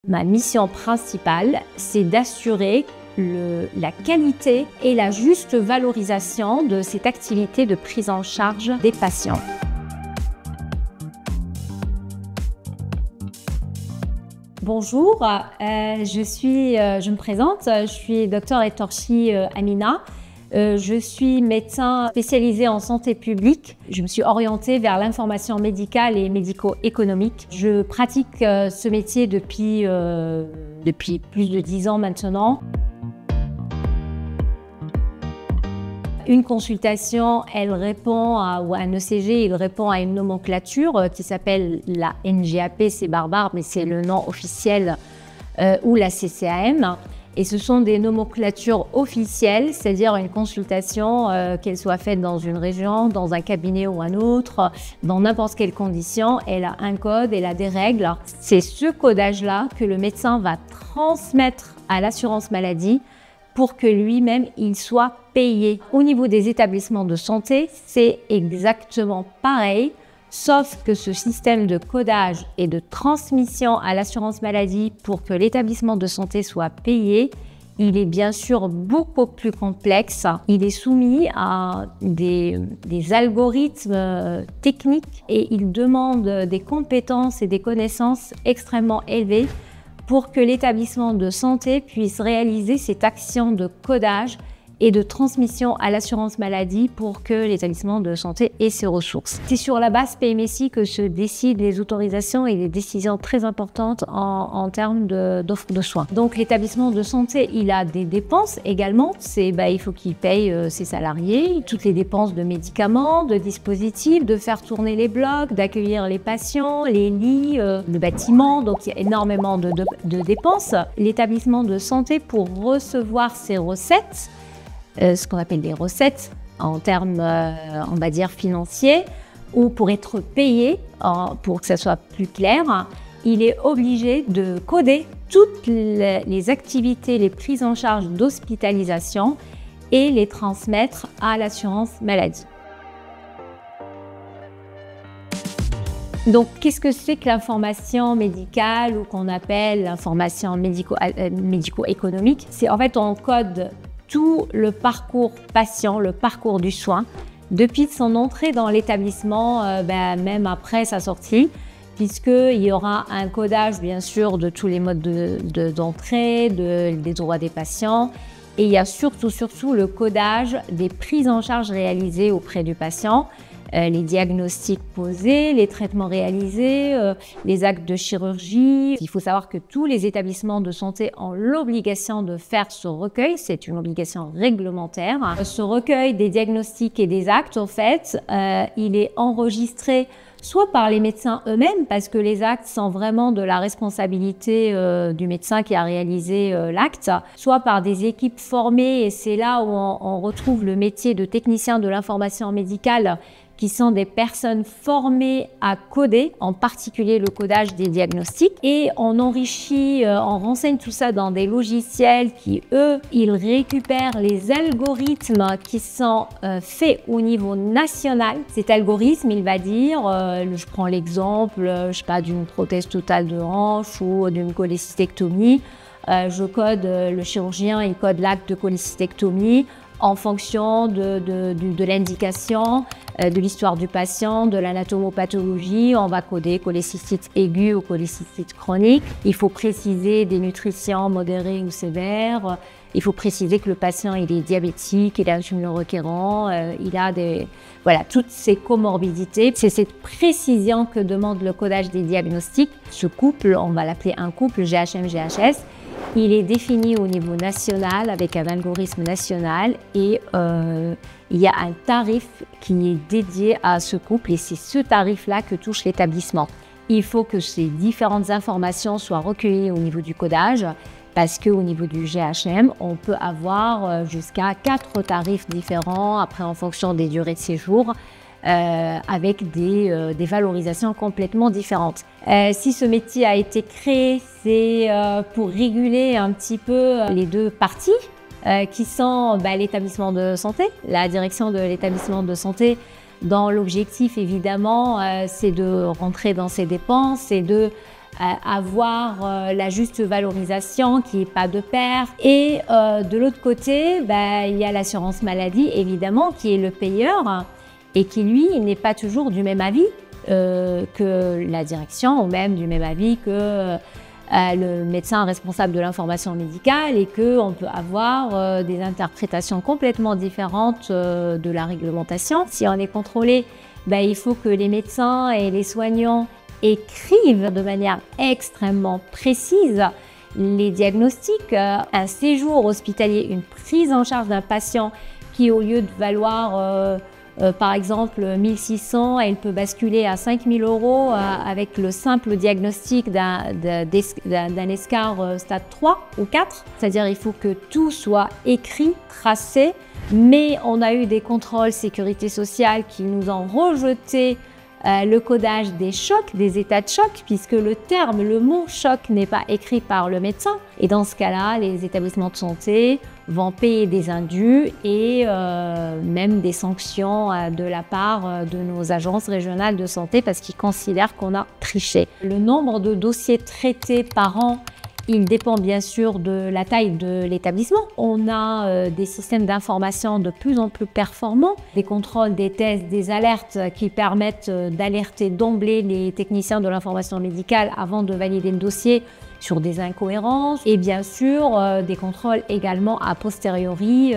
Ma mission principale, c'est d'assurer la qualité et la juste valorisation de cette activité de prise en charge des patients. Bonjour, je me présente, je suis Dr Etorchi Amina. Je suis médecin spécialisé en santé publique. Je me suis orientée vers l'information médicale et médico-économique. Je pratique ce métier depuis plus de 10 ans maintenant. Une consultation, elle répond ou un ECG, il répond à une nomenclature qui s'appelle la NGAP, c'est barbare, mais c'est le nom officiel, ou la CCAM. Et ce sont des nomenclatures officielles, c'est-à-dire une consultation, qu'elle soit faite dans une région, dans un cabinet ou un autre, dans n'importe quelle condition, elle a un code, elle a des règles. C'est ce codage-là que le médecin va transmettre à l'assurance maladie pour que lui-même, il soit payé. Au niveau des établissements de santé, c'est exactement pareil. Sauf que ce système de codage et de transmission à l'assurance maladie pour que l'établissement de santé soit payé, il est bien sûr beaucoup plus complexe. Il est soumis à des algorithmes techniques et il demande des compétences et des connaissances extrêmement élevées pour que l'établissement de santé puisse réaliser cette action de codage et de transmission à l'assurance maladie pour que l'établissement de santé ait ses ressources. C'est sur la base PMSI que se décident les autorisations et les décisions très importantes en termes d'offre de soins. Donc l'établissement de santé, il a des dépenses également. Il faut qu'il paye ses salariés, toutes les dépenses de médicaments, de dispositifs, de faire tourner les blocs, d'accueillir les patients, les lits, le bâtiment. Donc il y a énormément de dépenses. L'établissement de santé, pour recevoir ses recettes, ce qu'on appelle des recettes en termes, on va dire, financiers, ou pour être payé, pour que ça soit plus clair, il est obligé de coder toutes les activités, les prises en charge d'hospitalisation et les transmettre à l'assurance maladie. Donc, qu'est-ce que c'est que l'information médicale ou qu'on appelle l'information médico-économique? C'est en fait, on code tout le parcours patient, le parcours du soin, depuis son entrée dans l'établissement, même après sa sortie, puisqu'il y aura un codage, bien sûr, de tous les modes d'entrée, des droits des patients, et il y a surtout le codage des prises en charge réalisées auprès du patient, les diagnostics posés, les traitements réalisés, les actes de chirurgie. Il faut savoir que tous les établissements de santé ont l'obligation de faire ce recueil, c'est une obligation réglementaire. Ce recueil des diagnostics et des actes, en fait, il est enregistré soit par les médecins eux-mêmes, parce que les actes sont vraiment de la responsabilité du médecin qui a réalisé l'acte, soit par des équipes formées, et c'est là où on retrouve le métier de technicien de l'information médicale, qui sont des personnes formées à coder, en particulier le codage des diagnostics. Et on enrichit, on renseigne tout ça dans des logiciels qui, eux, ils récupèrent les algorithmes qui sont faits au niveau national. Cet algorithme, il va dire, je prends l'exemple, d'une prothèse totale de hanche ou d'une cholécystectomie. Je code, le chirurgien, il code l'acte de cholécystectomie en fonction de l'indication, de l'histoire du patient, de l'anatomopathologie. On va coder cholécystite aiguë ou cholécystite chronique. Il faut préciser des nutritions modérées ou sévères. Il faut préciser que le patient il est diabétique, il a un tumeur requérant, il a toutes ces comorbidités. C'est cette précision que demande le codage des diagnostics. Ce couple, on va l'appeler un couple GHM-GHS. Il est défini au niveau national avec un algorithme national et il y a un tarif qui est dédié à ce couple et c'est ce tarif-là que touche l'établissement. Il faut que ces différentes informations soient recueillies au niveau du codage parce qu'au niveau du GHM, on peut avoir jusqu'à 4 tarifs différents après en fonction des durées de séjour. Avec des valorisations complètement différentes. Si ce métier a été créé, c'est pour réguler un petit peu les deux parties qui sont l'établissement de santé, la direction de l'établissement de santé Dans l'objectif, évidemment, c'est de rentrer dans ses dépenses et de avoir la juste valorisation, qu'il n'y ait pas de perte. Et de l'autre côté, il y a l'assurance maladie, évidemment, qui est le payeur et qui, lui, n'est pas toujours du même avis que la direction, ou même du même avis que le médecin responsable de l'information médicale, et qu'on peut avoir des interprétations complètement différentes de la réglementation. Si on est contrôlé, il faut que les médecins et les soignants écrivent de manière extrêmement précise les diagnostics. Un séjour hospitalier, une prise en charge d'un patient qui, au lieu de valoir par exemple 1 600, elle peut basculer à 5 000 € avec le simple diagnostic d'un escar stade 3 ou 4. C'est-à-dire il faut que tout soit écrit, tracé, mais on a eu des contrôles sécurité sociale qui nous ont rejeté le codage des chocs, des états de choc, puisque le mot choc n'est pas écrit par le médecin. Et dans ce cas-là, les établissements de santé vont payer des indus et même des sanctions de la part de nos agences régionales de santé parce qu'ils considèrent qu'on a triché. Le nombre de dossiers traités par an, il dépend bien sûr de la taille de l'établissement. On a des systèmes d'information de plus en plus performants, des contrôles, des tests, des alertes qui permettent d'alerter d'emblée les techniciens de l'information médicale avant de valider le dossier sur des incohérences, et bien sûr des contrôles également a posteriori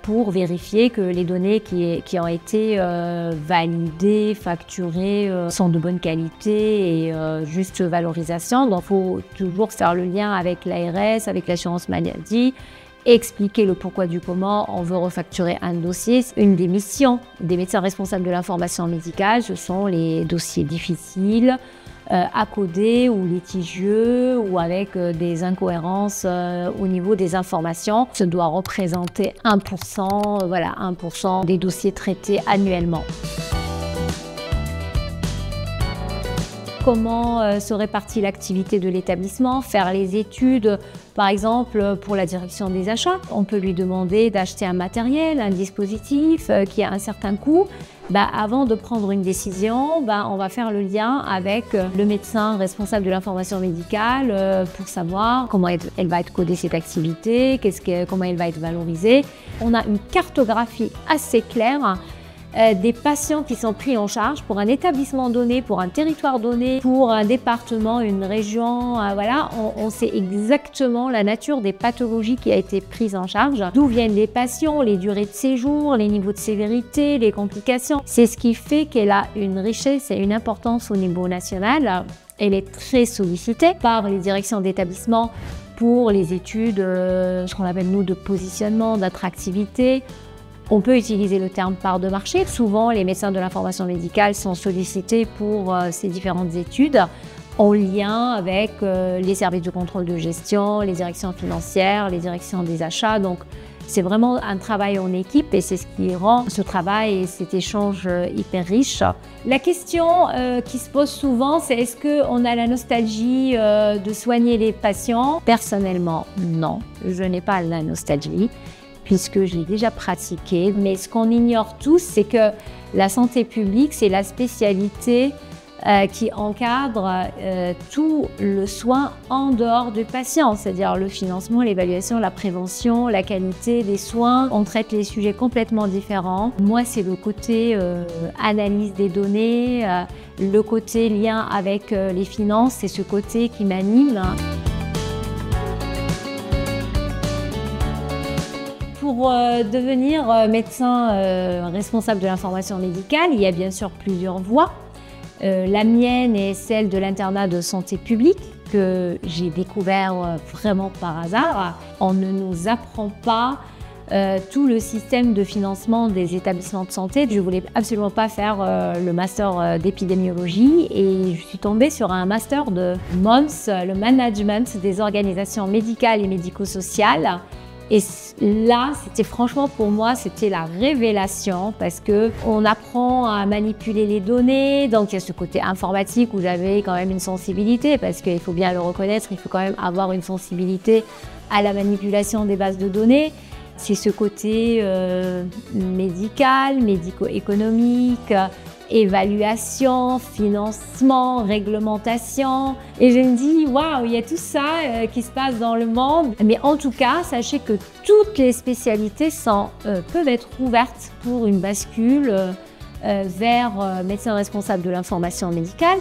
pour vérifier que les données qui ont été validées, facturées sont de bonne qualité et juste valorisation. Donc il faut toujours faire le lien avec l'ARS, avec l'assurance maladie, expliquer le pourquoi du comment on veut refacturer un dossier. Une des missions des médecins responsables de l'information médicale, ce sont les dossiers difficiles, à coder ou litigieux ou avec des incohérences au niveau des informations. Ça doit représenter 1%, voilà, 1% des dossiers traités annuellement. Comment se répartit l'activité de l'établissement? Faire les études, par exemple, pour la direction des achats. On peut lui demander d'acheter un matériel, un dispositif qui a un certain coût. Avant de prendre une décision, on va faire le lien avec le médecin responsable de l'information médicale pour savoir comment elle va être codée cette activité, comment elle va être valorisée. On a une cartographie assez claire des patients qui sont pris en charge pour un établissement donné, pour un territoire donné, pour un département, une région. Voilà, on sait exactement la nature des pathologies qui a été prise en charge, d'où viennent les patients, les durées de séjour, les niveaux de sévérité, les complications. C'est ce qui fait qu'elle a une richesse et une importance au niveau national. Elle est très sollicitée par les directions d'établissement pour les études, ce qu'on appelle nous de positionnement, d'attractivité. On peut utiliser le terme part de marché. Souvent, les médecins de l'information médicale sont sollicités pour ces différentes études en lien avec les services de contrôle de gestion, les directions financières, les directions des achats. Donc, c'est vraiment un travail en équipe et c'est ce qui rend ce travail et cet échange hyper riche. La question qui se pose souvent, c'est est-ce qu'on a la nostalgie de soigner les patients? Personnellement, non, je n'ai pas la nostalgie, puisque je l'ai déjà pratiqué. Mais ce qu'on ignore tous, c'est que la santé publique, c'est la spécialité qui encadre tout le soin en dehors du patient, c'est-à-dire le financement, l'évaluation, la prévention, la qualité des soins. On traite les sujets complètement différents. Moi, c'est le côté analyse des données, le côté lien avec les finances, c'est ce côté qui m'anime. Pour devenir médecin responsable de l'information médicale, il y a bien sûr plusieurs voies. La mienne est celle de l'internat de santé publique que j'ai découvert vraiment par hasard. On ne nous apprend pas tout le système de financement des établissements de santé. Je ne voulais absolument pas faire le master d'épidémiologie et je suis tombée sur un master de MOMS, le management des organisations médicales et médico-sociales. Et là, c'était franchement pour moi, c'était la révélation parce qu'on apprend à manipuler les données. Donc il y a ce côté informatique où j'avais quand même une sensibilité parce qu'il faut bien le reconnaître, il faut quand même avoir une sensibilité à la manipulation des bases de données. C'est ce côté médical, médico-économique, évaluation, financement, réglementation. Et je me dis, waouh, il y a tout ça qui se passe dans le monde. Mais en tout cas, sachez que toutes les spécialités peuvent être ouvertes pour une bascule vers médecin responsable de l'information médicale.